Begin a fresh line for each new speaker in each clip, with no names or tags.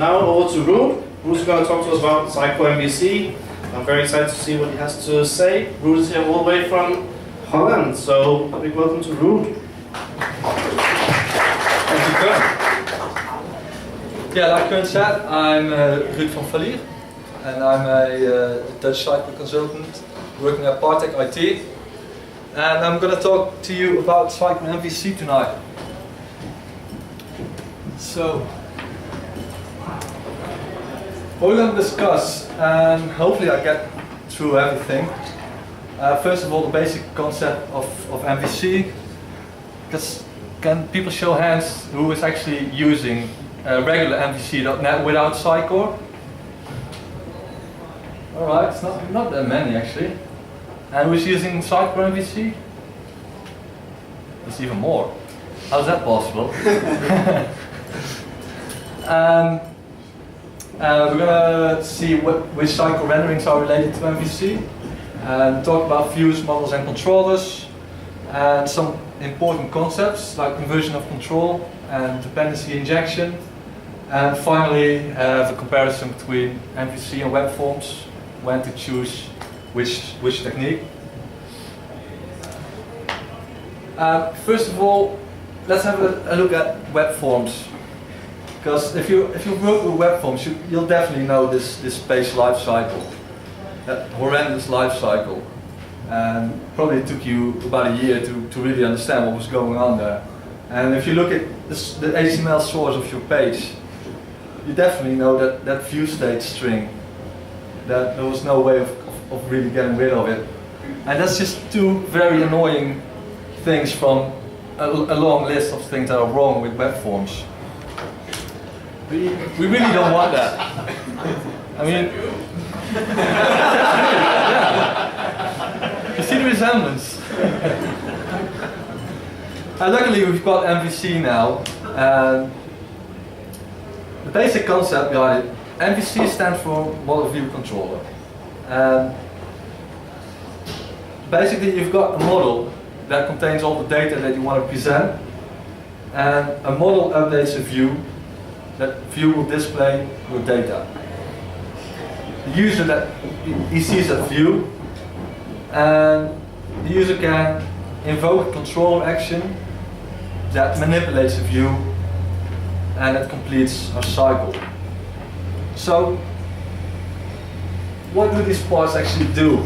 now over to Ruud, who's going to talk to us about Sitecore MVC. I'm very excited to see what he has to say. Ruud is here all the way from Holland, so a big welcome to Ruud.
Thank you, Kurt. Yeah, like Kurt said, I'm Ruud from Falier, and I'm a Dutch Sitecore consultant working at Partech IT. And I'm going to talk to you about Sitecore MVC tonight. So, what we're going to discuss, and hopefully I get through everything. First of all, the basic concept of MVC. Because can people show hands who is actually using regular MVC.NET without Sitecore? Alright, it's not that many actually. And who's using Sitecore MVC? It's even more. How's that possible? We're going to see which Sitecore renderings are related to MVC, and talk about views, models and controllers, and some important concepts like inversion of control and dependency injection, and finally have a comparison between MVC and web forms, when to choose which technique. First of all, let's have a look at web forms. Because if you work with web forms, you'll definitely know this page life cycle, that horrendous life cycle. And probably took you about a year to really understand what was going on there. And if you look at the HTML source of your page, you definitely know that view state string, that there was no way of really getting rid of it. And that's just two very annoying things from a long list of things that are wrong with web forms. We really don't want that. I mean, yeah. You see the resemblance. And luckily we've got MVC now. And the basic concept behind it, MVC stands for Model View Controller. And basically you've got a model that contains all the data that you want to present. And a model updates a view. That view will display your data. The user he sees that view, and the user can invoke a control action that manipulates the view, and it completes our cycle. So, what do these parts actually do?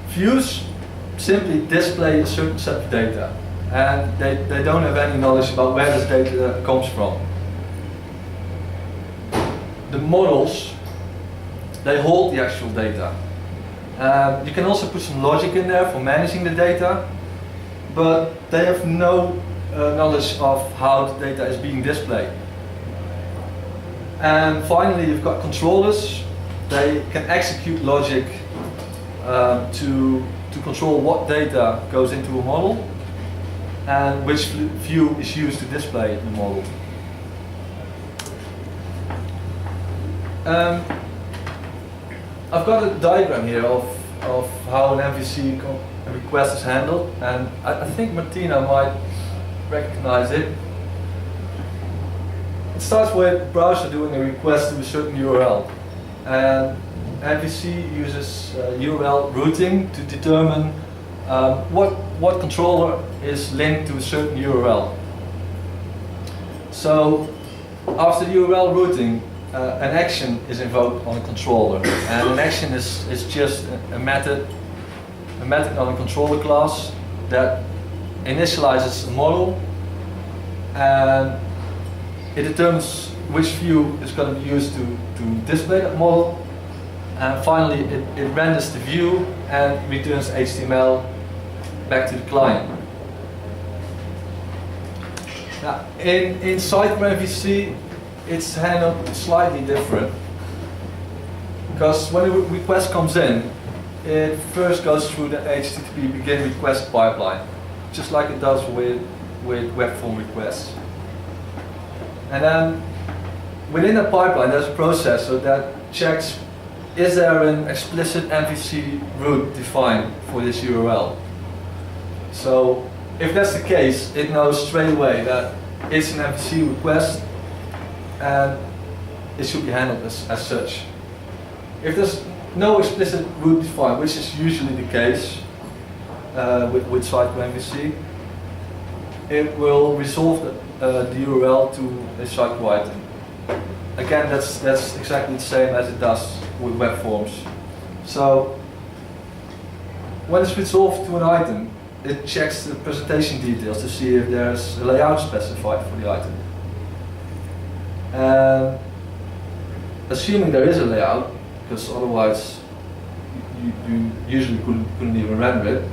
Views simply display a certain set of data. And they don't have any knowledge about where this data comes from. The models, they hold the actual data. You can also put some logic in there for managing the data, but they have no knowledge of how the data is being displayed. And finally, you've got controllers. They can execute logic to control what data goes into a model, and which view is used to display the model. I've got a diagram here of how an MVC request is handled, and I think Martina might recognize it. It starts with the browser doing a request to a certain URL, and MVC uses URL routing to determine what controller is linked to a certain URL. So after the URL routing, an action is invoked on a controller, and an action is just a method on a controller class that initializes a model, and it determines which view is going to be used to display that model, and finally it renders the view and returns HTML back to the client. Now, in Sitecore MVC, it's handled slightly different, because when a request comes in, it first goes through the HTTP begin request pipeline, just like it does with web form requests. And then within the pipeline, there's a processor that checks, is there an explicit MVC route defined for this URL? So if that's the case, it knows straight away that it's an MVC request, and it should be handled as such. If there's no explicit root defined, which is usually the case with Sitecore MVC, it will resolve the URL to a Sitecore item. Again, that's exactly the same as it does with web forms. So when it's resolved to an item, it checks the presentation details to see if there's a layout specified for the item. And assuming there is a layout, because otherwise you usually couldn't even render it,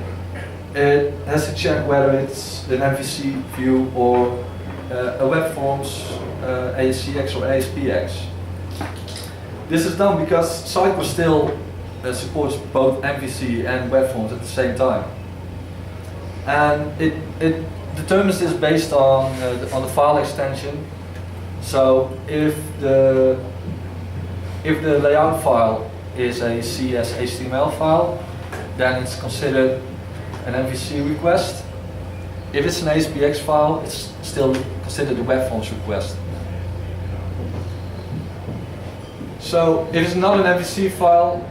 it has to check whether it's an MVC view or a web forms ASCX or ASPX. This is done because Sitecore still supports both MVC and web forms at the same time. And it determines this based on the file extension. So if the layout file is a CS HTML file, then it's considered an MVC request. If it's an ASPX file, it's still considered a web forms request. So if it's not an MVC file,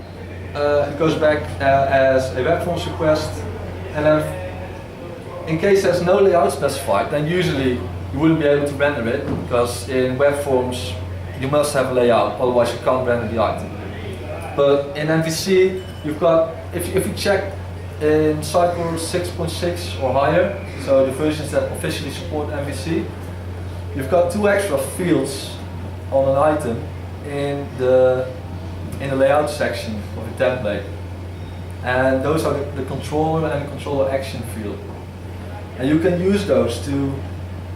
it goes back as a web forms request, and then in case there's no layout specified, then usually you wouldn't be able to render it, because in web forms you must have a layout, otherwise you can't render the item. But in MVC, you've got, if you check in Sitecore 6.6 or higher, so the versions that officially support MVC, you've got 2 extra fields on an item in the layout section of the template. And those are the controller and the controller action field. And you can use those to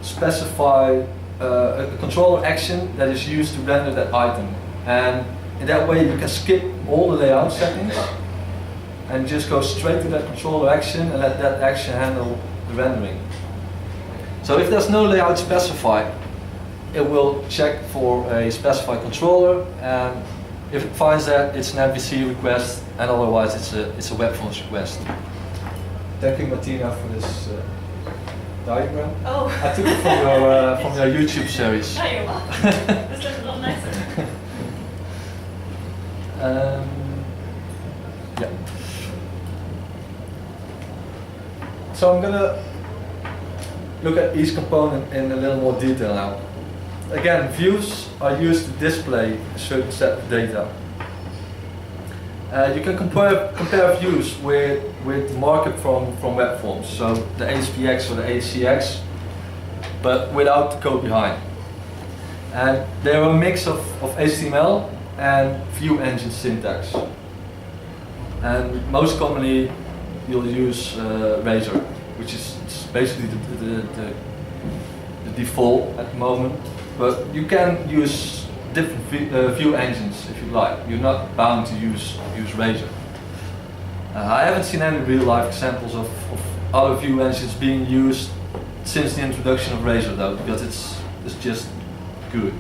specify a controller action that is used to render that item. And in that way you can skip all the layout settings and just go straight to that controller action and let that action handle the rendering. So if there's no layout specified, it will check for a specified controller, and if it finds that, it's an MVC request, and otherwise it's a web forms request. Thank you, Martina, for this diagram.
Oh.
I took it from your YouTube series.
No, you're welcome. This looks a lot nicer.
Yeah. So I'm gonna look at each component in a little more detail now. Again, views are used to display a certain set of data. You can compare views with markup from web forms, so the ASPX or the ACX, but without the code behind. And they're a mix of HTML and view engine syntax. And most commonly you'll use Razor, which is basically the default at the moment. But you can use different view engines if you like. You're not bound to use Razor. I haven't seen any real life examples of other view engines being used since the introduction of Razor though, because it's just good.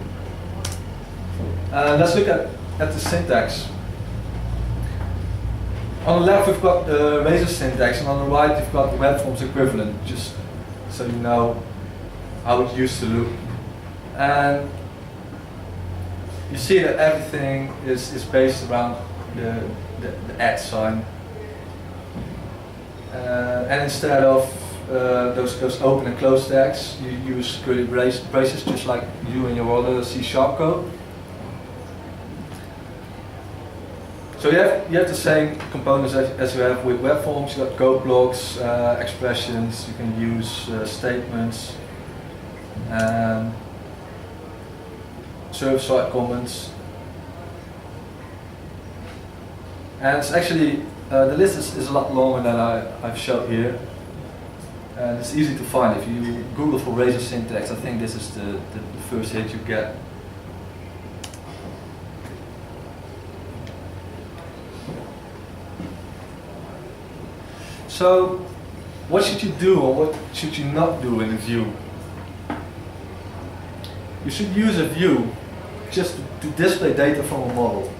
Let's look at the syntax. On the left we've got the Razor syntax, and on the right we've got the web forms equivalent, just so you know how it used to look. And you see that everything is based around the @ sign. And instead of those open and close tags, you use curly braces just like you do in your other C# code. So you have the same components as you have with web forms. You got code blocks, expressions, you can use statements, server-side comments. And it's actually, the list is a lot longer than I've showed here. And it's easy to find. If you Google for Razor syntax, I think this is the first hit you get. So, what should you do or what should you not do in a view? You should use a view just to display data from a model.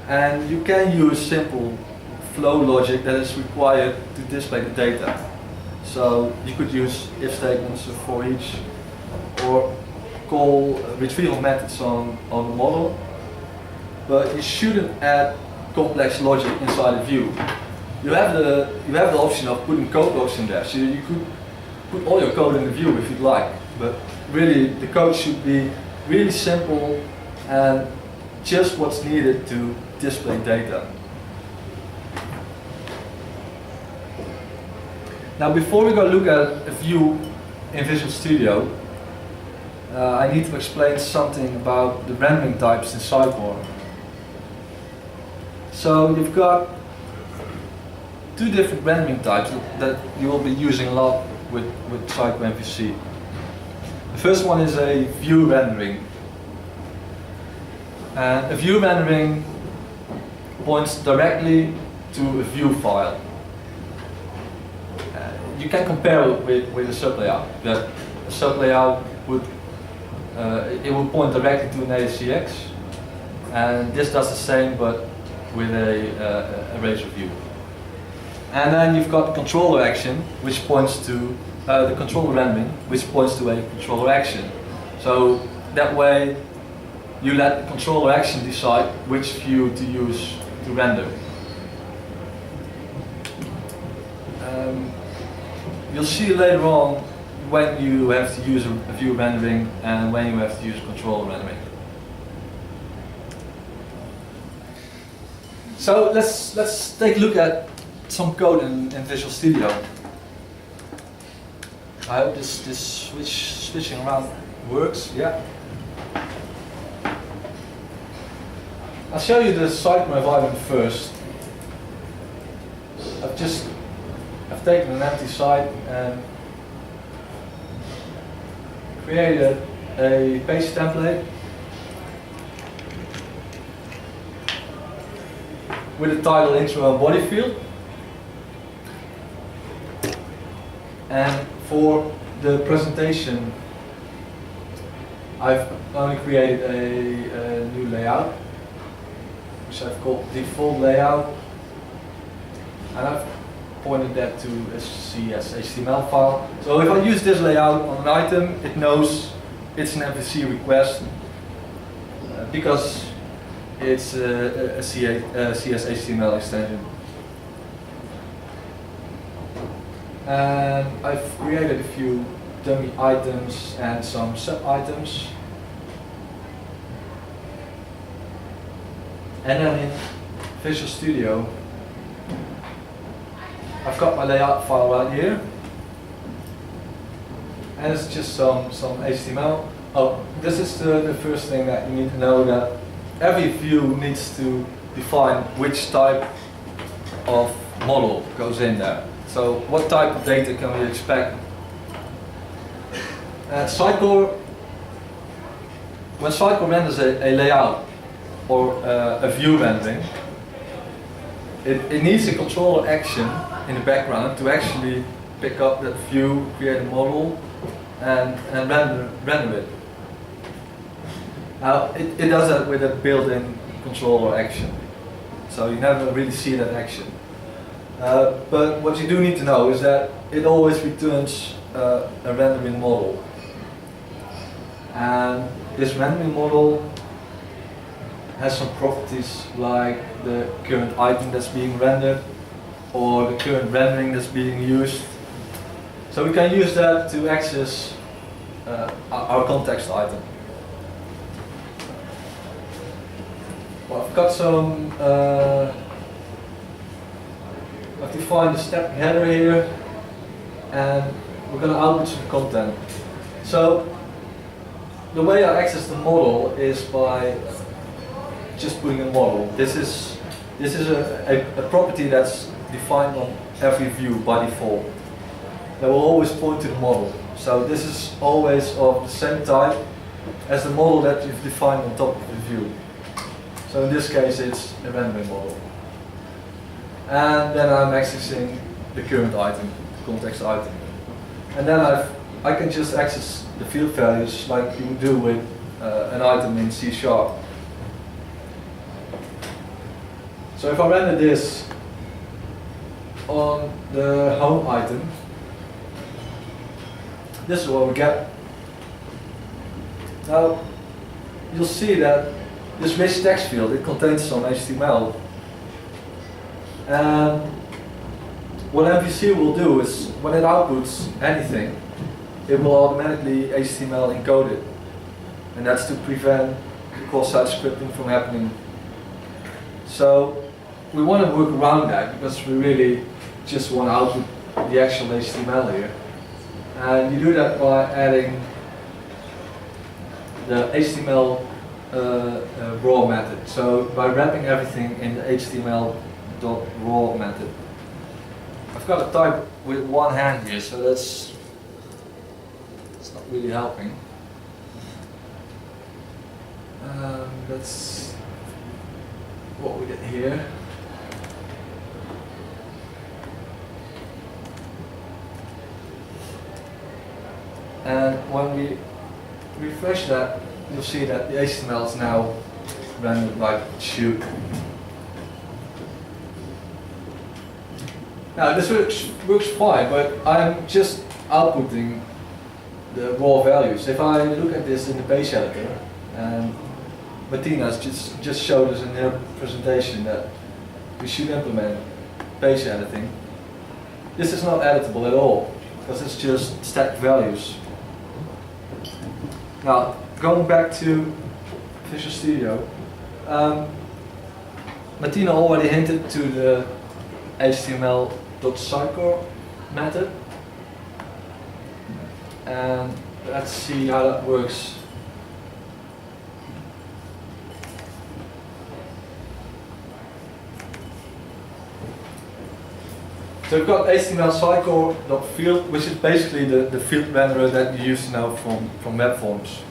And you can use simple flow logic that is required to display the data. So you could use if statements for each, or call retrieval methods on the model, but you shouldn't add complex logic inside a view. You have the option of putting code blocks in there, so you could put all your code in the view if you'd like, but really the code should be really simple and just what's needed to display data. Now before we go look at a view in Visual Studio, I need to explain something about the rendering types in Sitecore. So you've got two different rendering types that you will be using a lot with Sitecore MVC. The first one is a view rendering. And a view rendering points directly to a view file. You can compare it with a sublayout. That a sublayout would point directly to an ASCX, and this does the same, but with a razor view. And then you've got the controller action, which points to the controller rendering, which points to a controller action. So that way, you let the controller action decide which view to use to render. You'll see later on when you have to use a view rendering and when you have to use controller rendering. So let's take a look at some code in Visual Studio. I hope this switching around works. Yeah. I'll show you the Sitecore environment first. I've taken an empty site and created a page template with a title, intro, and body field. And for the presentation, I've only created a new layout, which I've called default layout, and I've pointed that to a CS.html file. So if I use this layout on an item, it knows it's an MVC request because it's a CS.html extension. And I've created a few dummy items and some sub-items. And then in Visual Studio, I've got my layout file right here, and it's just some HTML. Oh, this is the first thing that you need to know, that every view needs to define which type of model goes in there. So what type of data can we expect? Sitecore, when Sitecore renders a layout or a view rendering, it needs a controller action in the background to actually pick up that view, create a model, and render it. Now, it does that with a built-in controller action, so you never really see that action. But what you do need to know is that it always returns a rendering model. And this rendering model has some properties like the current item that's being rendered or the current rendering that's being used. So we can use that to access our context item. Well, I've got some, I've defined a step header here, and we're going to output some content. So the way I access the model is by just putting a model. This is a property that's defined on every view by default. That will always point to the model. So this is always of the same type as the model that you've defined on top of the view. So in this case it's a rendering model. And then I'm accessing the current item, the context item. And then I can just access the field values like you would do with an item in C#. So if I render this on the home item, this is what we get. Now, you'll see that this rich text field, it contains some HTML. And what MVC will do is, when it outputs anything, it will automatically HTML encode it. And that's to prevent cross-site scripting from happening. So we want to work around that because we really just want to output the actual HTML here. And you do that by adding the HTML raw method. So by wrapping everything in the HTML.raw method. I've got to type with one hand here, so it's not really helping. That's what we get here. And when we refresh that, you'll see that the HTML is now rendered like it should. Now this works fine, but I'm just outputting the raw values. If I look at this in the page editor, and Martina's just showed us in her presentation that we should implement page editing. This is not editable at all, because it's just stacked values. Now, going back to Visual Studio, Martina already hinted to the HTML.Sitecore method, and let's see how that works. So we've got HTML.Sitecore.field, which is basically the field renderer that you use now from web forms.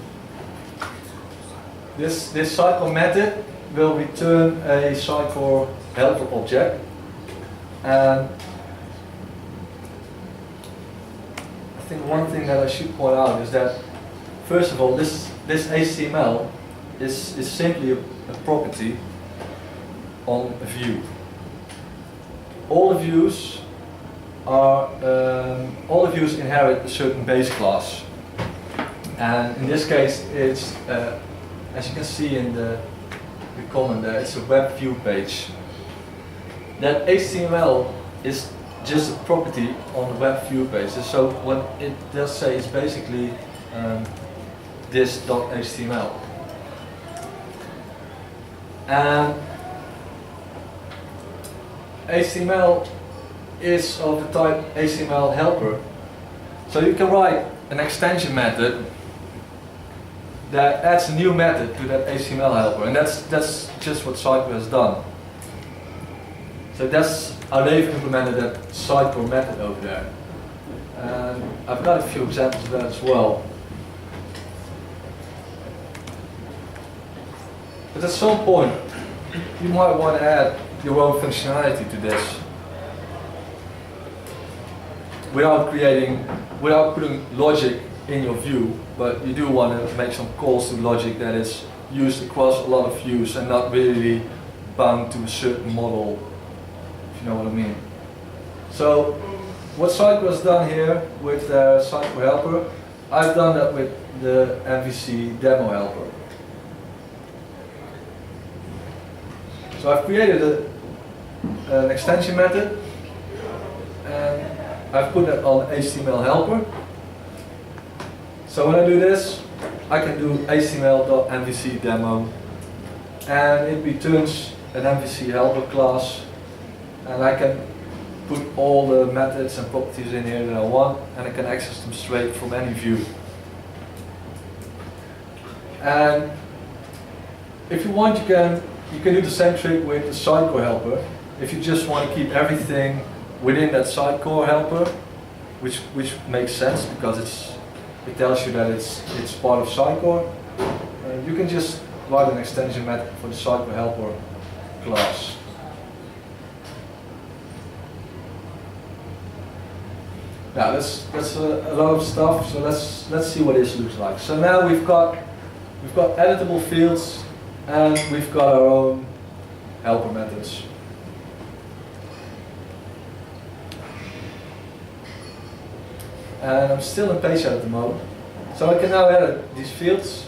This Sitecore method will return a Sitecore helper object, and I think one thing that I should point out is that, first of all, this HTML is simply a property on a view. All the views inherit a certain base class, and in this case, it's as you can see in the comment there, it's a web view page. That HTML is just a property on the web view page. So what it does say is basically this .html. And HTML is of the type HTML helper. So you can write an extension method that adds a new method to that HTML helper, and that's just what Sitecore has done. So that's how they've implemented that Sitecore method over there. And I've got a few examples of that as well. But at some point, you might want to add your own functionality to this without putting logic in your view, but you do want to make some calls to logic that is used across a lot of views and not really bound to a certain model, if you know what I mean. So what Sitecore has done here with the Sitecore helper, I've done that with the MVC demo helper. So I've created an extension method, and I've put that on HTML helper. So when I do this, I can do HTML.MVC demo, and it returns an MVC helper class, and I can put all the methods and properties in here that I want, and I can access them straight from any view. And if you want, you can do the same trick with the Sitecore helper. If you just want to keep everything within that Sitecore helper, which makes sense because it tells you that it's part of Sitecore, you can just write an extension method for the Sitecore helper class. Now that's a lot of stuff. So let's see what this looks like. So now we've got editable fields, and we've got our own helper methods. And I'm still in page editor mode, so I can now edit these fields.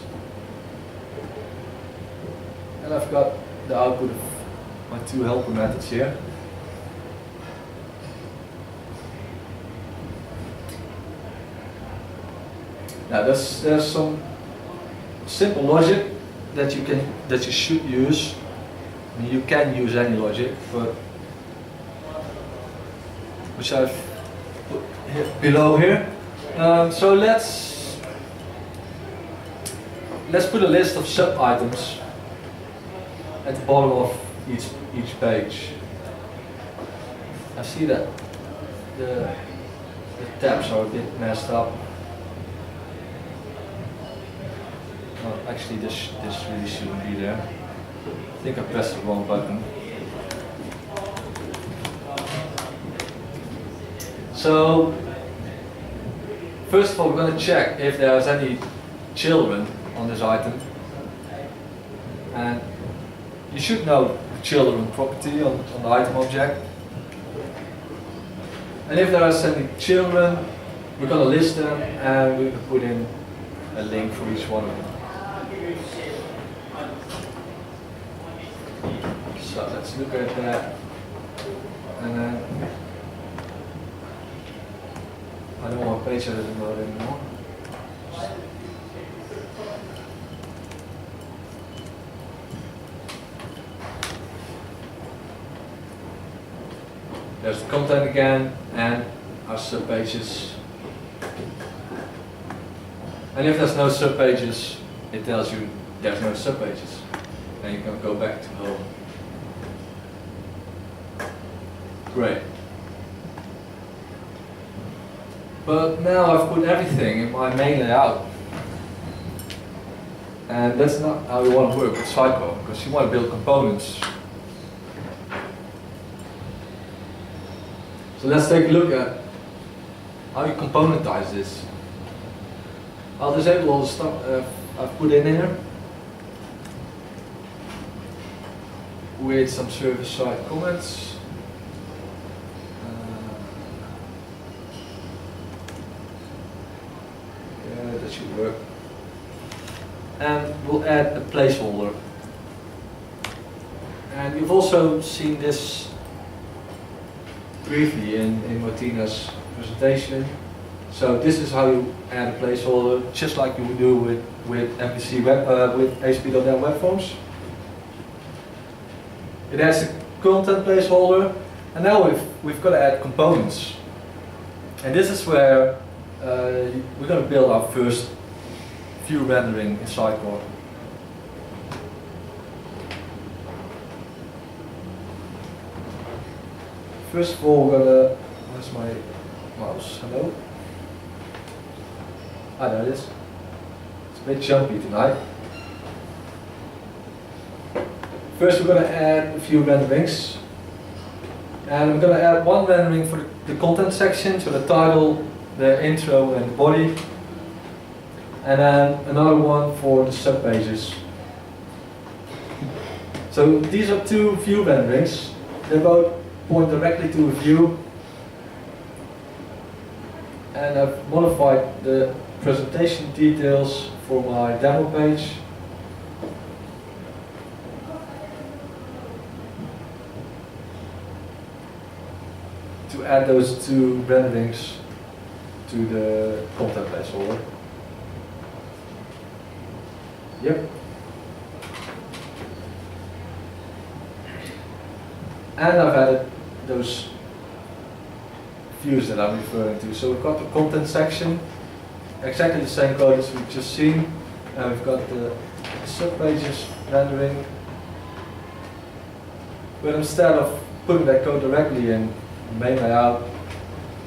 And I've got the output of my two helper methods here. Now there's some simple logic that you should use. I mean, you can use any logic, but which I've put here, below here. So let's put a list of sub items at the bottom of each page. I see that the tabs are a bit messed up. Oh, actually, this really shouldn't be there. I think I pressed the wrong button. So, first of all, we're going to check if there's any children on this item. And you should know the children property on the item object. And if there are any children, we're going to list them and we can put in a link for each one of them. So let's look at that. And then I don't want page editor mode anymore. There's the content again and our subpages. And if there's no subpages, it tells you there's no subpages. And you can go back to home. Great. But now I've put everything in my main layout. And that's not how we want to work with Sitecore, because you want to build components. So let's take a look at how you componentize this. I'll disable all the stuff I've put in here with some server-side comments. Yeah, that should work. And we'll add a placeholder. And you've also seen this briefly in Martina's presentation. So this is how you add a placeholder, just like you would do with MVC web, with ASP.NET Web Forms. It adds a content placeholder, and now we've got to add components. And this is where we're going to build our first view rendering in Sitecore. First of all, we're gonna. Where's my mouse? Hello? Ah, there it is. It's a bit jumpy tonight. First, we're gonna add a few renderings, and I'm gonna add one rendering for the content section, so the title, the intro, and the body, and then another one for the subpages. So these are two view renderings. They both point directly to a view, and I've modified the presentation details for my demo page. To add those two renderings to the content placeholder. Yep. And I've added those views that I'm referring to. So we've got the content section, exactly the same code as we've just seen. And we've got the subpages rendering. But instead of putting that code directly in the main layout,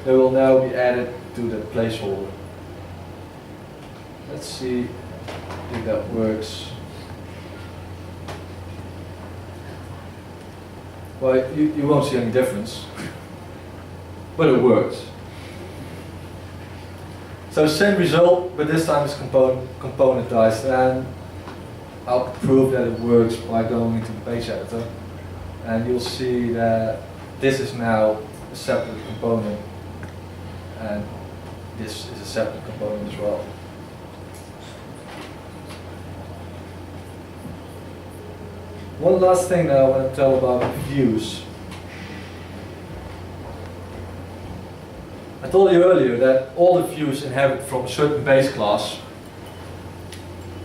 they will now be added to the placeholder. Let's see if that works. Well, you won't see any difference, but it works. So same result, but this time it's componentized, and I'll prove that it works by going into the page editor, and you'll see that this is now a separate component, and this is a separate component as well. One last thing that I want to tell about views. I told you earlier that all the views inherit from a certain base class.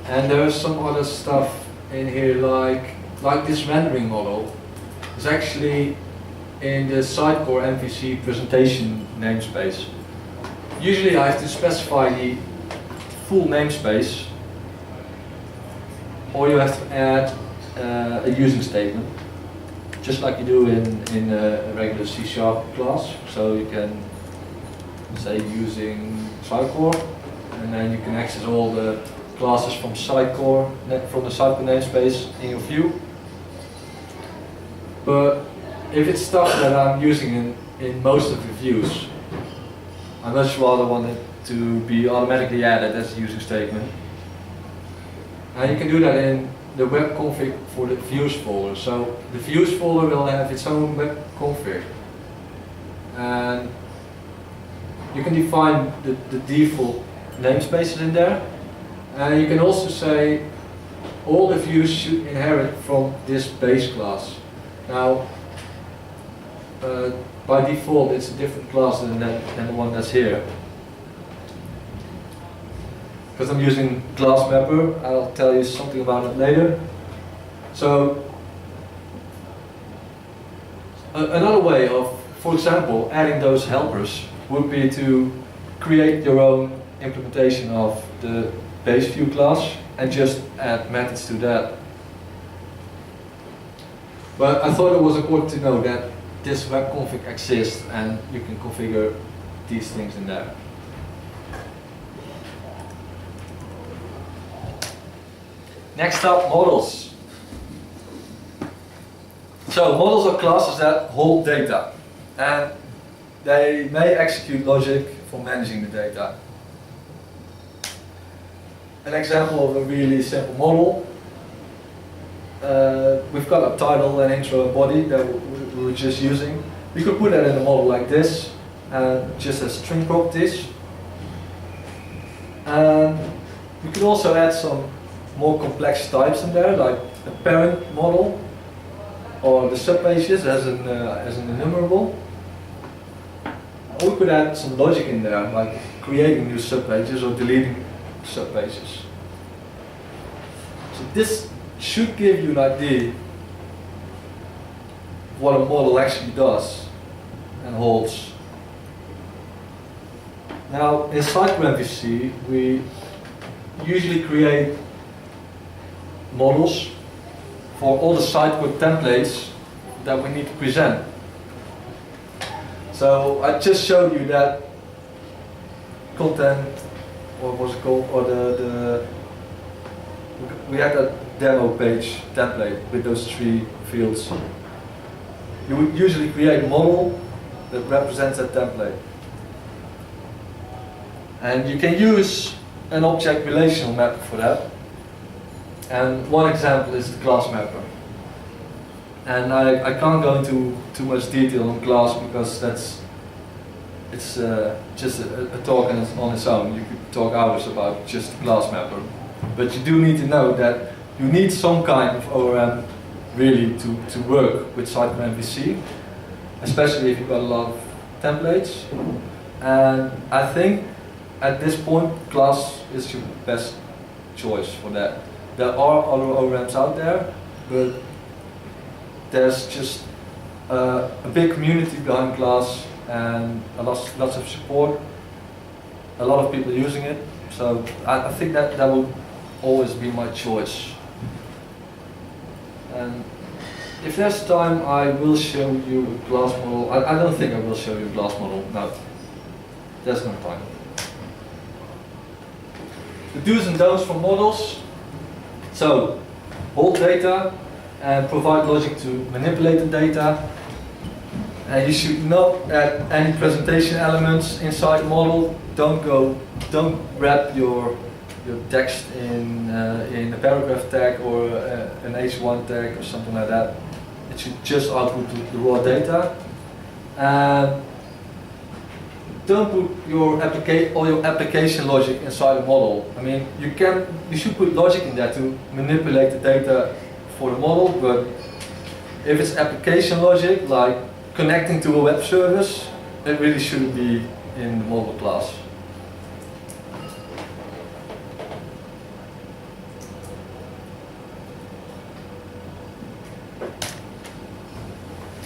And there's some other stuff in here like this rendering model is actually in the Sitecore MVC presentation namespace. Usually I have to specify the full namespace, or you have to add a using statement, just like you do in a regular C# class. So you can say using Sitecore, and then you can access all the classes from Sitecore, from the Sitecore namespace in your view. But if it's stuff that I'm using in most of the views, I much rather want it to be automatically added as a using statement. And you can do that in the web config for the views folder. So the views folder will have its own web config. And you can define the default namespaces in there. And you can also say all the views should inherit from this base class. Now, by default it's a different class than the one that's here. Because I'm using class mapper, I'll tell you something about it later. So, another way of, for example, adding those helpers would be to create your own implementation of the base view class and just add methods to that. But I thought it was important to know that this web config exists and you can configure these things in there. Next up, models. So models are classes that hold data, and they may execute logic for managing the data. An example of a really simple model. We've got a title, an intro, and body that we were just using. We could put that in a model like this, just as string properties. And we could also add some more complex types in there, like a parent model, or the subpages as an enumerable. Or we could add some logic in there, like creating new subpages or deleting subpages. So this should give you an idea of what a model actually does and holds. Now, in Sitecore MVC, we usually create models for all the Sitecore templates that we need to present. So I just showed you that content, or what's it called, or we had a demo page template with those 3 fields. You would usually create a model that represents that template. And you can use an object relational mapper for that. And one example is the class mapper. And I can't go into too much detail on class because it's just a talk on its own. You could talk hours about just the class mapper. But you do need to know that you need some kind of ORM really to work with Sitecore MVC, especially if you've got a lot of templates. And I think at this point class is your best choice for that. There are other ORMs out there, but there's just a big community behind class and lots of support, a lot of people using it. So I think that will always be my choice. And if there's time, I will show you a class model. I don't think I will show you a class model. No, there's no time. The do's and don'ts for models. So, hold data and provide logic to manipulate the data. And you should not add any presentation elements inside the model. Don't wrap your text in a paragraph tag or an H1 tag or something like that. It should just output the raw data. And don't put all your application logic inside a model. I mean, you should put logic in there to manipulate the data for the model, but if it's application logic, like connecting to a web service, it really shouldn't be in the model class.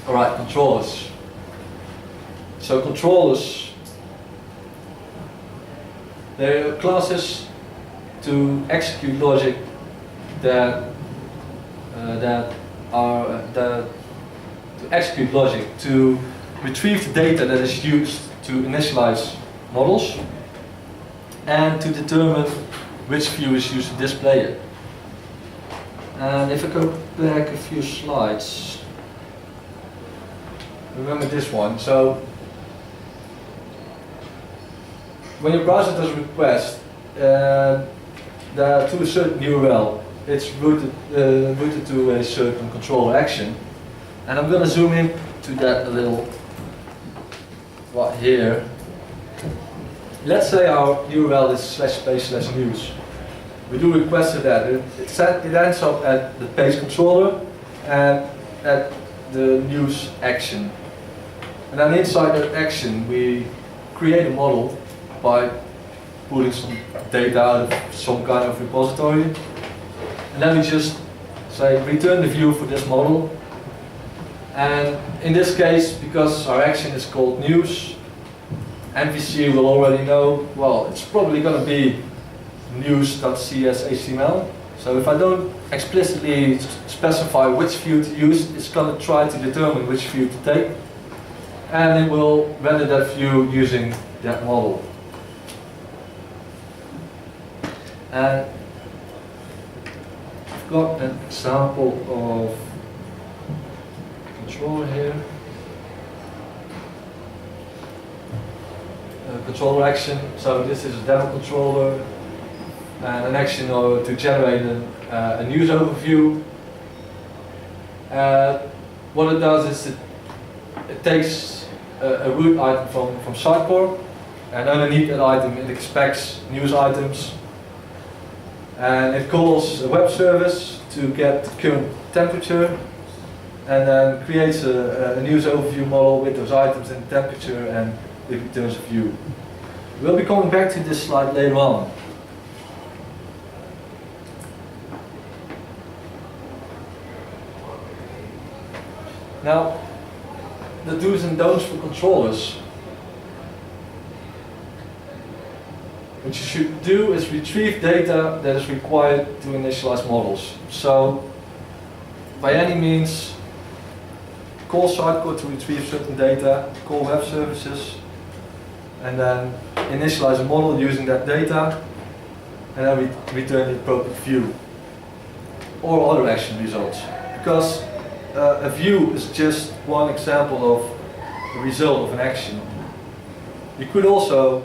Alright, controllers. So controllers, they're classes to execute logic to execute logic to retrieve the data that is used to initialize models and to determine which view is used to display it. And if I go back a few slides, remember this one. So when your browser does a request to a certain URL, it's routed to a certain controller action. And I'm going to zoom in to that a little right here. Let's say our URL is /space/news. We do request to that. It ends up at the page controller and at the news action. And then inside that action we create a model by pulling some data out of some kind of repository. And then we just say return the view for this model. And in this case, because our action is called news, MVC will already know, well, it's probably going to be news.cs.html. So if I don't explicitly specify which view to use, it's going to try to determine which view to take. And it will render that view using that model. And I've got an example of controller here. Controller action. So this is a demo controller and an action to generate a news overview. What it does is it takes a root item from Sitecore, and underneath that item it expects news items, and it calls a web service to get the current temperature, and then creates a news overview model with those items and temperature, and it returns a view. We'll be coming back to this slide later on. Now, the do's and don'ts for controllers. What you should do is retrieve data that is required to initialize models. So, by any means, call Sitecore to retrieve certain data, call web services, and then initialize a model using that data, and then return the appropriate view or other action results. Because a view is just one example of the result of an action. You could also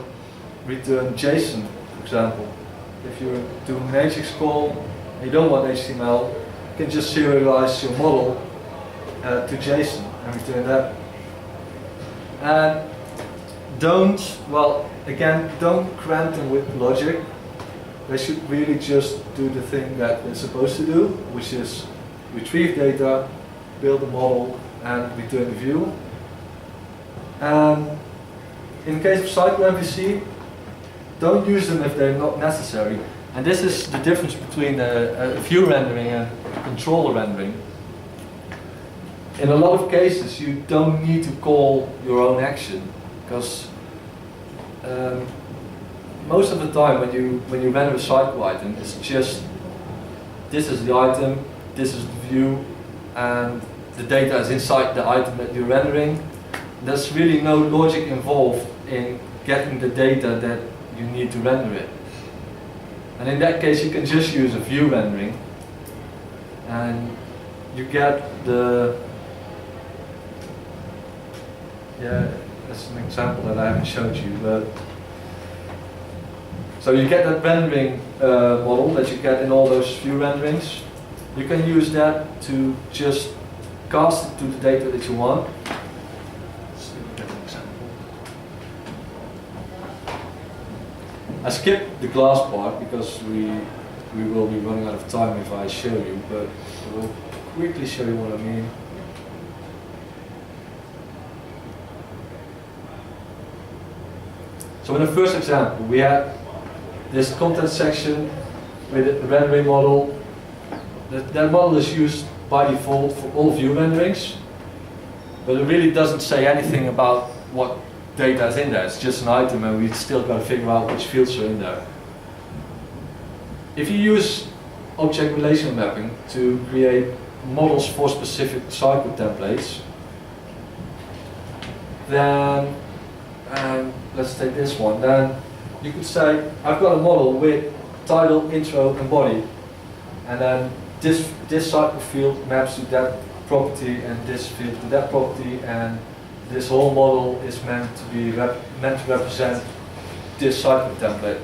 return JSON, for example. If you're doing an Ajax call and you don't want HTML, you can just serialize your model to JSON and return that. And don't cram them with logic. They should really just do the thing that they're supposed to do, which is retrieve data, build a model, and return the view. And in the case of Sitecore MVC, don't use them if they're not necessary. And this is the difference between a view rendering and a controller rendering. In a lot of cases, you don't need to call your own action, because most of the time when you render a Sitecore item, it's just this is the item, this is the view, and the data is inside the item that you're rendering. There's really no logic involved in getting the data that you need to render it. And in that case, you can just use a view rendering, and you get the that's an example that I haven't showed you, but so you get that rendering model that you get in all those view renderings. You can use that to just cast it to the data that you want. Let's get an example. I skipped the glass part because we we will be running out of time if I show you, but I will quickly show you what I mean. So in the first example, we had this content section with a rendering model. That model is used by default for all view renderings, but it really doesn't say anything about what data is in there. It's just an item and we still got to figure out which fields are in there. If you use object relational mapping to create models for specific cycle templates, then, let's take this one, then you could say, I've got a model with title, intro and body, and then this cycle field maps to that property and this field to that property, and this whole model is meant to represent this cycle template.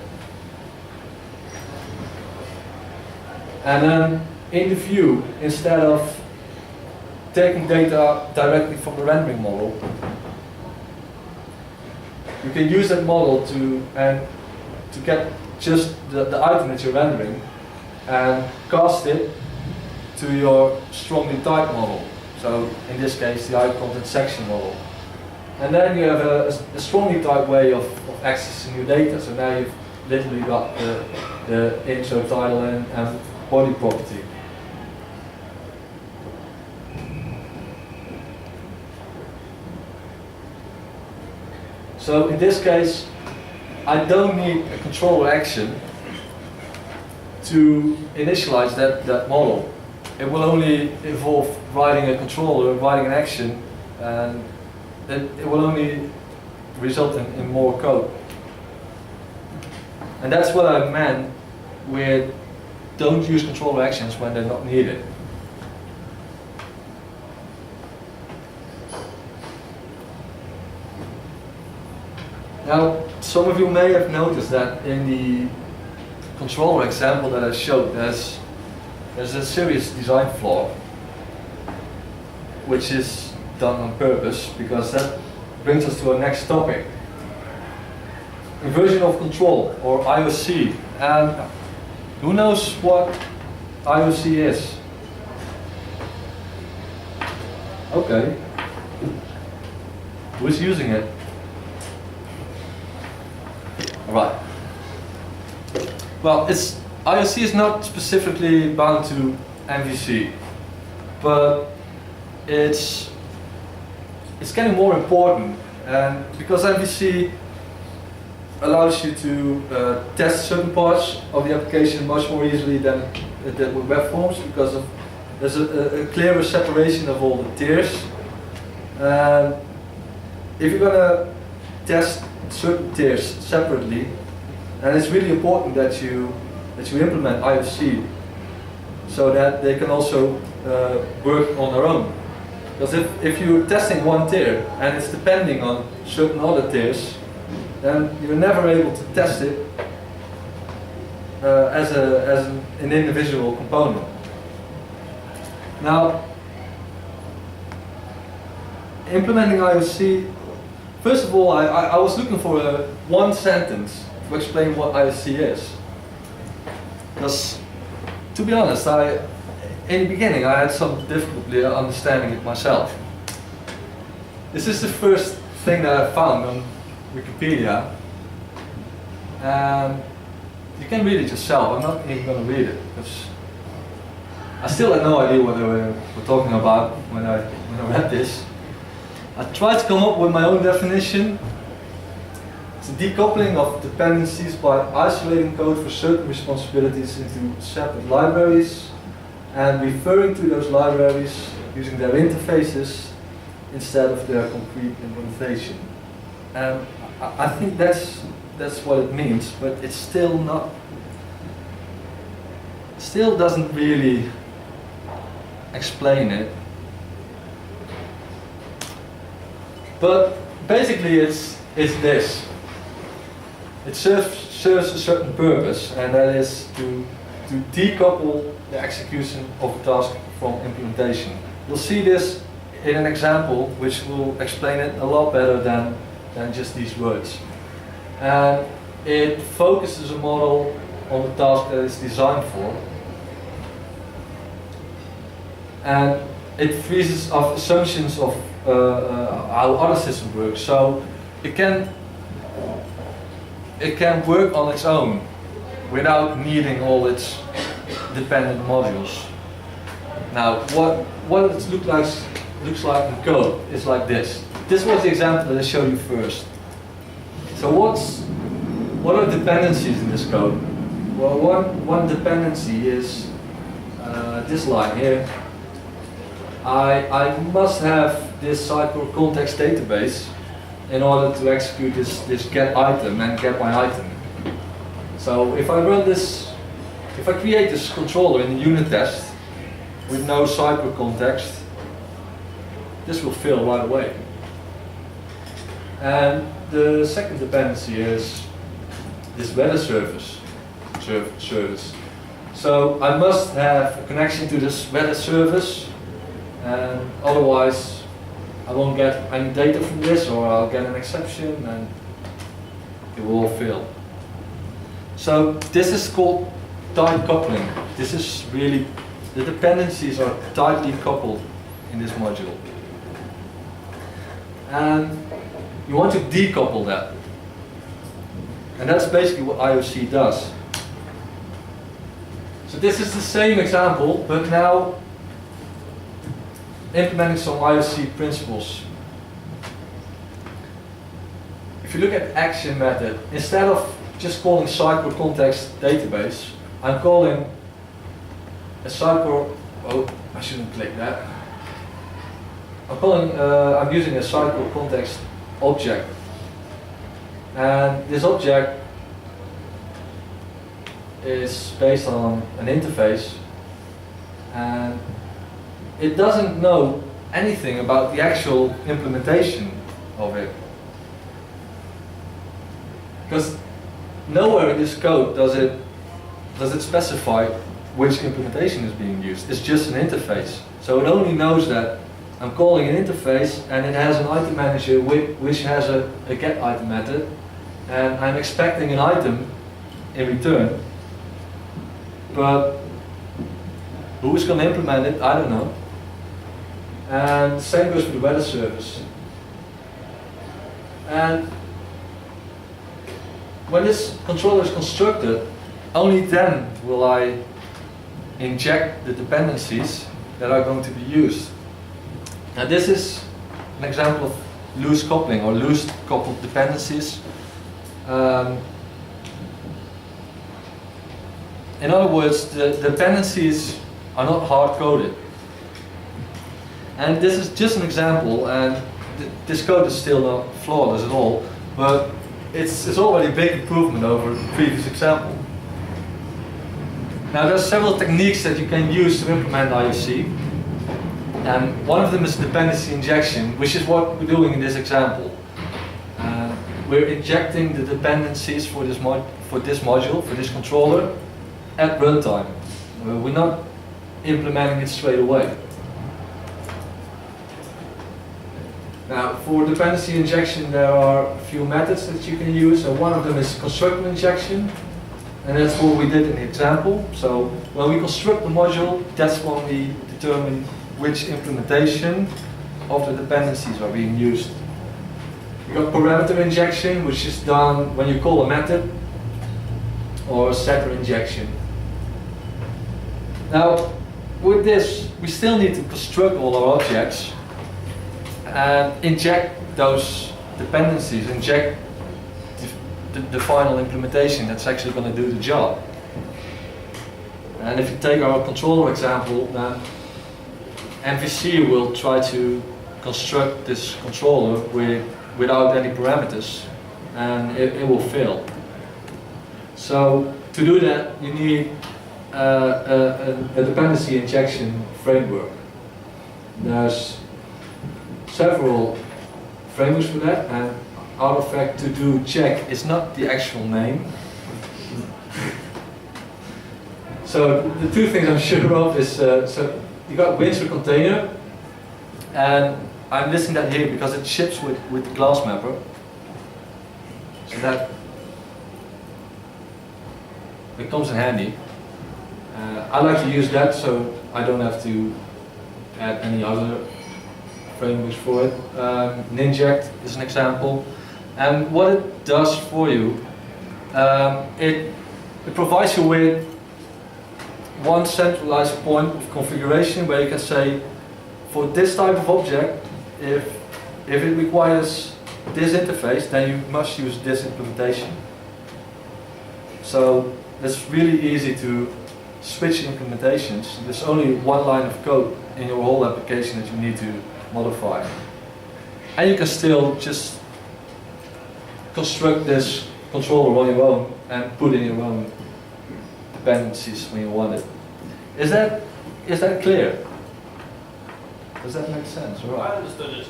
And then in the view, instead of taking data directly from the rendering model, you can use that model to get just the item that you're rendering and cast it to your strongly typed model. So in this case, the item content section model. And then you have a strongly typed way of accessing your data. So now you've literally got the intro, title and body property. So in this case, I don't need a controller action to initialize that model. It will only involve writing a controller, writing an action, and then it will only result in more code. And that's what I meant with don't use controller actions when they're not needed. Now, some of you may have noticed that in the controller example that I showed, there's a serious design flaw, which is done on purpose, because that brings us to our next topic. Inversion of control, or IOC. And who knows what IOC is? Okay. Who's using it? Alright. Well, IOC is not specifically bound to MVC, but it's getting more important, and because MVC allows you to test certain parts of the application much more easily than it did with web forms, because there's a clearer separation of all the tiers. If you're gonna test certain tiers separately, and it's really important that you implement IOC so that they can also work on their own. Because if you're testing one tier and it's depending on certain other tiers, then you're never able to test it as an individual component. Now, implementing IOC, first of all, I was looking for one sentence to explain what IOC is. Because, to be honest, in the beginning I had some difficulty understanding it myself. This is the first thing that I found on Wikipedia, and you can read it yourself. I'm not even going to read it because I still had no idea what they were talking about when I read this. I tried to come up with my own definition. It's a decoupling of dependencies by isolating code for certain responsibilities into separate libraries and referring to those libraries using their interfaces instead of their concrete implementation. And I think that's what it means, but it's still doesn't really explain it. But basically it's this. It serves a certain purpose, and that is to decouple the execution of a task from implementation. You'll see this in an example which will explain it a lot better than just these words. And it focuses a model on the task that it's designed for. And it freezes off assumptions of how other systems work. So it can work on its own without needing all its dependent modules. Now, what it looks like in code is like this. This was the example that I showed you first. So what are dependencies in this code? Well, one dependency is this line here. I must have this Sitecore context database in order to execute this get item and get my item. So if I run this, if I create this controller in the unit test with no Sitecore context, this will fail right away. And the second dependency is this weather service. So I must have a connection to this weather service, and otherwise I won't get any data from this, or I'll get an exception and it will all fail. So this is called tight coupling. This is really, the dependencies are tightly coupled in this module. And you want to decouple that. And that's basically what IOC does. So this is the same example, but now implementing some IOC principles. If you look at action method, instead of just calling Sitecore context database, I'm calling a Sitecore, oh, I shouldn't click that. I'm using a Sitecore context object. And this object is based on an interface, and it doesn't know anything about the actual implementation of it. Because nowhere in this code does it specify which implementation is being used. It's just an interface. So it only knows that I'm calling an interface and it has an item manager which has a get item method, and I'm expecting an item in return. But who is going to implement it? I don't know. And same goes for the weather service. And when this controller is constructed, only then will I inject the dependencies that are going to be used. Now this is an example of loose coupling or loose coupled dependencies. In other words, the dependencies are not hard-coded. And this is just an example, and this code is still not flawless at all, but it's already a big improvement over the previous example. Now there are several techniques that you can use to implement IOC, and one of them is dependency injection, which is what we're doing in this example. We're injecting the dependencies for this module, for this controller, at runtime. We're not implementing it straight away. Now, for dependency injection, there are a few methods that you can use. So one of them is constructor injection, and that's what we did in the example. So when we construct the module, that's when we determine which implementation of the dependencies are being used. You got parameter injection, which is done when you call a method, or setter injection. Now, with this, we still need to construct all our objects and inject those dependencies, inject the final implementation that's actually going to do the job. And if you take our controller example, then MVC will try to construct this controller without any parameters, and it will fail. So to do that, you need a dependency injection framework. There's several frameworks for that, and artifact to do check is not the actual name. So the two things I'm sure of is, so you got Windsor container, and I'm listing that here because it ships with the class mapper. So that it comes in handy. I like to use that so I don't have to add any other frameworks for it. Ninject is an example. And what it does for you, it provides you with one centralized point of configuration where you can say, for this type of object, if it requires this interface, then you must use this implementation. So it's really easy to switch implementations. There's only one line of code in your whole application that you need to modify. And you can still just construct this controller on your own and put in your own dependencies when you want it. Is that clear? Does that make sense? All right.
I understood it.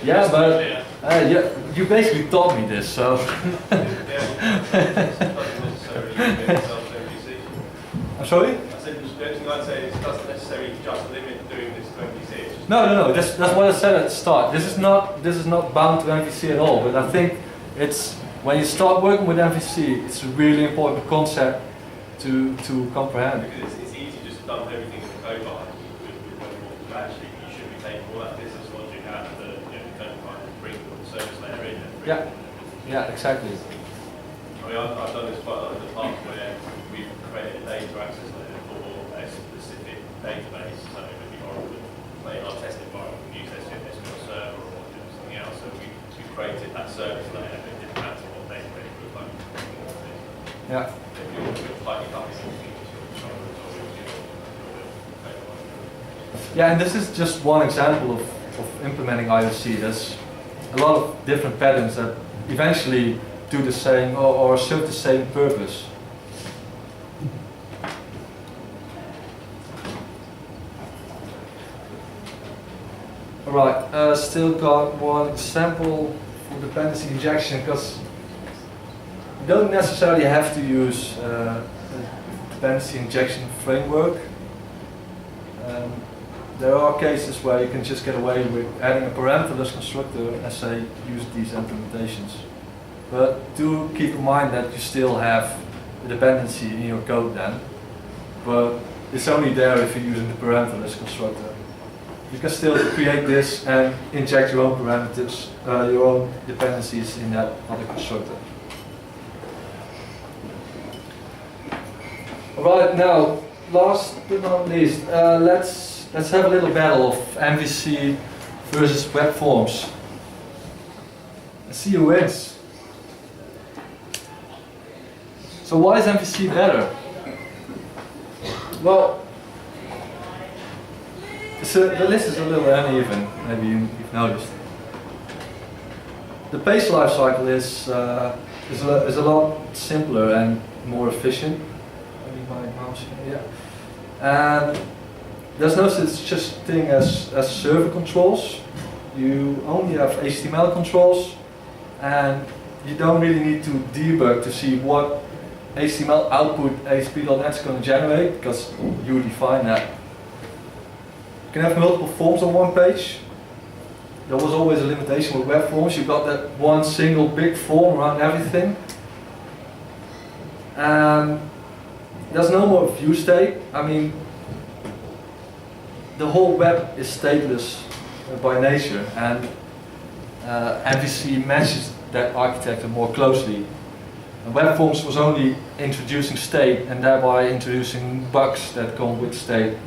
Yeah, but yeah, you basically taught me this, so. I'm sorry?
I said, the only thing I'd say is it doesn't necessarily just limit doing this to MVC.
No. That's what I said at the start. This is not bound to MVC at all. But I think it's when you start working with MVC, it's a really important concept to comprehend.
Because it's easy just to dump everything in the code line. But actually, you should be taking all that business logic out of the code line and bring the service layer in.
Yeah, exactly.
I mean, I've done this quite a lot in the past where we've created a data access layer for a specific database. So maybe Oracle, like our test environment, we use SQL Server or something else. So we created that service layer, but it didn't matter what database it was like.
Yeah.
If you're tightening up anything, it's trying to resolve it.
Yeah, and this is just one example of implementing IOC. There's a lot of different patterns that eventually do the same or serve the same purpose. Alright, still got one example for dependency injection, because you don't necessarily have to use a dependency injection framework. There are cases where you can just get away with adding a parameterless constructor and say use these implementations. But do keep in mind that you still have the dependency in your code then, but it's only there if you're using the parameterless constructor. You can still create this and inject your own parameters, your own dependencies in that other constructor. Alright, now, last but not least, let's have a little battle of MVC versus web forms. Let's see who wins. So why is MVC better? Well, the list is a little uneven, maybe you've noticed. The page lifecycle is a lot simpler and more efficient. Maybe my mouse here, yeah. And there's no such thing as server controls. You only have HTML controls, and you don't really need to debug to see what HTML output ASP.NET is going to generate, because you define that. You can have multiple forms on one page. There was always a limitation with web forms. You got that one single big form around everything. And there's no more view state. I mean, the whole web is stateless by nature, and MVC matches that architecture more closely. And web forms was only introducing state and thereby introducing bugs that come with state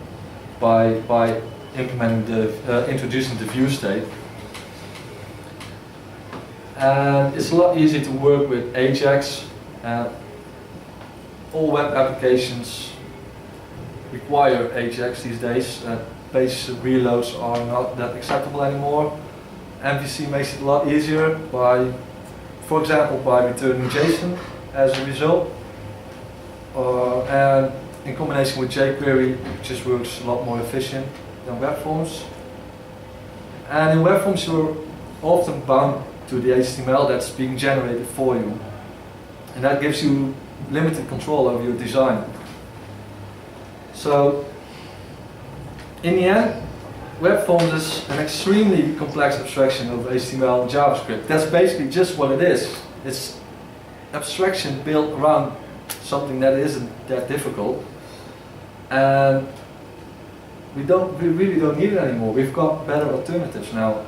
by implementing introducing the view state. And it's a lot easier to work with Ajax. All web applications require Ajax these days. Page reloads are not that acceptable anymore. MVC makes it a lot easier by, for example, by returning JSON as a result. And in combination with jQuery, it just works a lot more efficient than web forms. And in web forms, you're often bound to the HTML that's being generated for you. And that gives you limited control over your design. So, in the end, web forms is an extremely complex abstraction of HTML and JavaScript. That's basically just what it is. It's abstraction built around something that isn't that difficult, and we really don't need it anymore. We've got better alternatives now.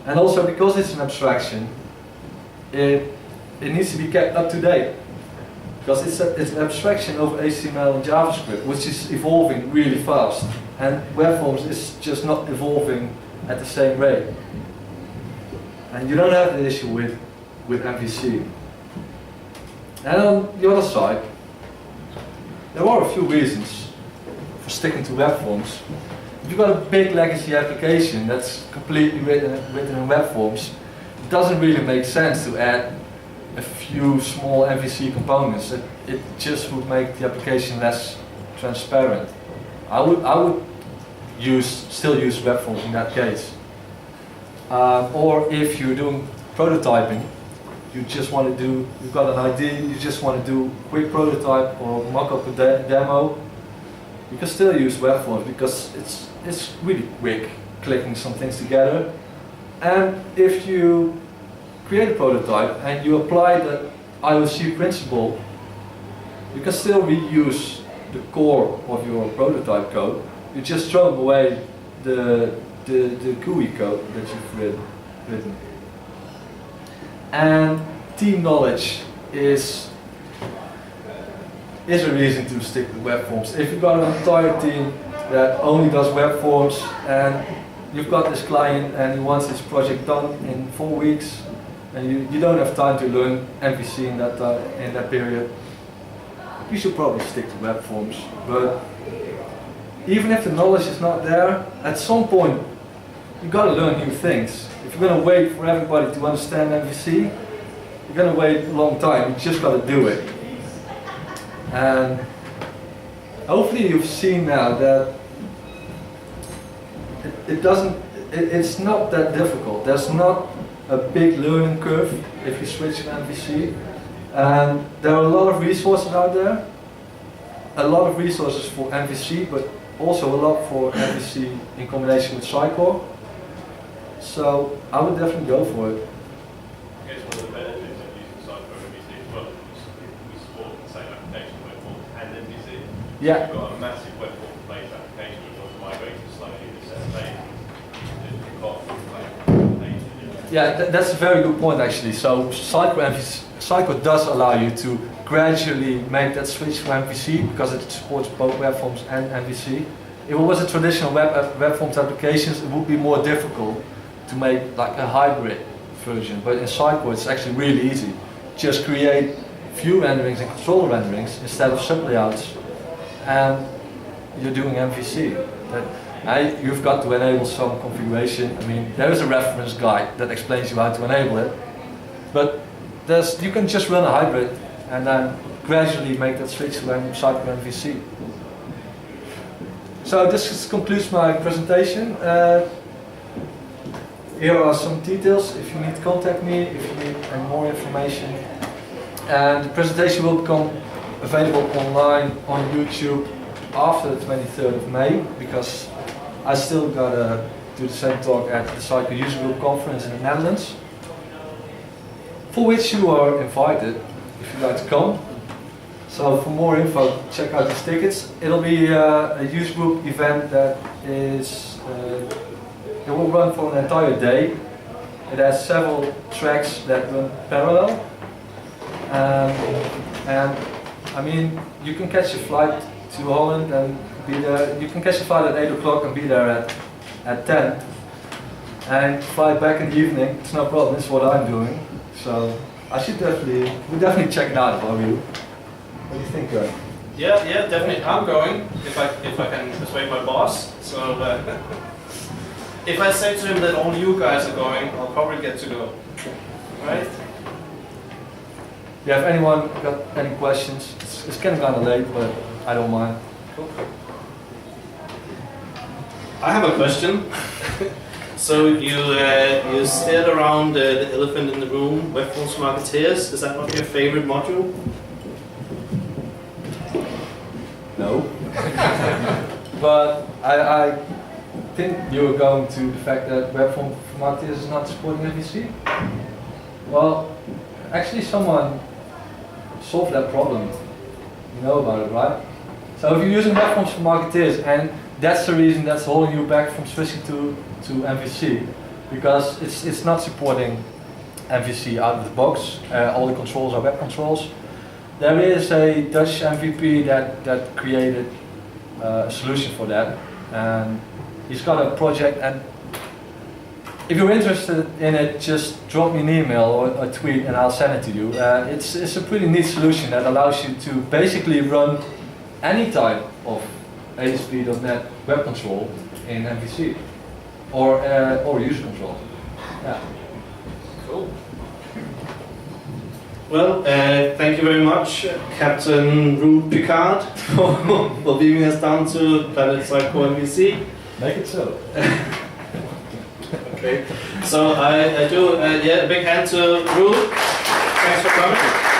And also because it's an abstraction, it needs to be kept up to date. Because it's an abstraction of HTML and JavaScript, which is evolving really fast. And web forms is just not evolving at the same rate. And you don't have the issue with MVC. And on the other side, there are a few reasons for sticking to web forms. If you've got a big legacy application that's completely written in web forms, it doesn't really make sense to add a few small MVC components. It just would make the application less transparent. I would still use web forms in that case. Or if you're doing prototyping, you've got an idea, you just want to do a quick prototype or mock up a demo, you can still use web forms because it's really quick clicking some things together. And if you create a prototype and you apply the IOC principle, you can still reuse the core of your prototype code. You just throw away the GUI code that you've written. And team knowledge is a reason to stick with web forms. If you've got an entire team that only does web forms and you've got this client and he wants his project done in 4 weeks and you don't have time to learn MVC in that period, you should probably stick to web forms. But even if the knowledge is not there, at some point you've got to learn new things. If you're going to wait for everybody to understand MVC, you're going to wait a long time. You just got to do it. And hopefully you've seen now that it's not that difficult. There's not a big learning curve if you switch to MVC. And there are a lot of resources out there. A lot of resources for MVC, but also a lot for MVC in combination with Sitecore. So I would definitely go for it.
I guess one of the benefits of using Sitecore MVC as well is we support the same application web form and MVC.
Yeah.
We've got a massive web form-based application which was migrated slowly to set data.
Yeah, that's a very good point actually. So Sitecore does allow you to gradually make that switch to MVC because it supports both web forms and MVC. If it was a traditional web forms applications, it would be more difficult to make like a hybrid version. But in Sitecore, it's actually really easy. Just create view renderings and controller renderings instead of sub-layouts, and you're doing MVC. You've got to enable some configuration. I mean, there is a reference guide that explains you how to enable it, but you can just run a hybrid and then gradually make that switch to Sitecore MVC. So this concludes my presentation. Here are some details if you need to contact me, if you need more information. And the presentation will become available online on YouTube after the 23rd of May, because I still gotta do the same talk at the Sitecore User Group Conference in the Netherlands, for which you are invited if you'd like to come. So for more info, check out these tickets. It'll be a user group event that is, it will run for an entire day. It has several tracks that run parallel. And I mean, you can catch a flight to Holland and be there. You can catch a flight at 8 o'clock and be there at 10. And fly back in the evening. It's no problem. It's what I'm doing. So I should definitely check it out if I were you. What do you think, Ruud?
Yeah, definitely. I'm going if I can persuade my boss. So if I say to him that all you guys are going, I'll probably get to go. Right?
Yeah, if anyone got any questions, it's getting kind of late, but I don't mind.
Cool. I have a question. So you stared around the elephant in the room, web forms marketeers. Is that not your favorite module?
No. But I think you were going to the fact that web form marketeers is not supporting MVC. Well, actually someone solve that problem. You know about it, right? So if you're using web forms for marketeers, and that's the reason that's holding you back from switching to MVC, because it's not supporting MVC out of the box. All the controls are web controls. There is a Dutch MVP that created a solution for that, and he's got a project. And if you're interested in it, just drop me an email or a tweet, and I'll send it to you. It's a pretty neat solution that allows you to basically run any type of ASP.NET web control in MVC or user control. Yeah.
Cool. Well, thank you very much, Captain Ruud Picard, for beaming us down to Planet Sitecore MVC.
Make it so.
Okay. So I do, a big hand to Ruud. Thanks for coming.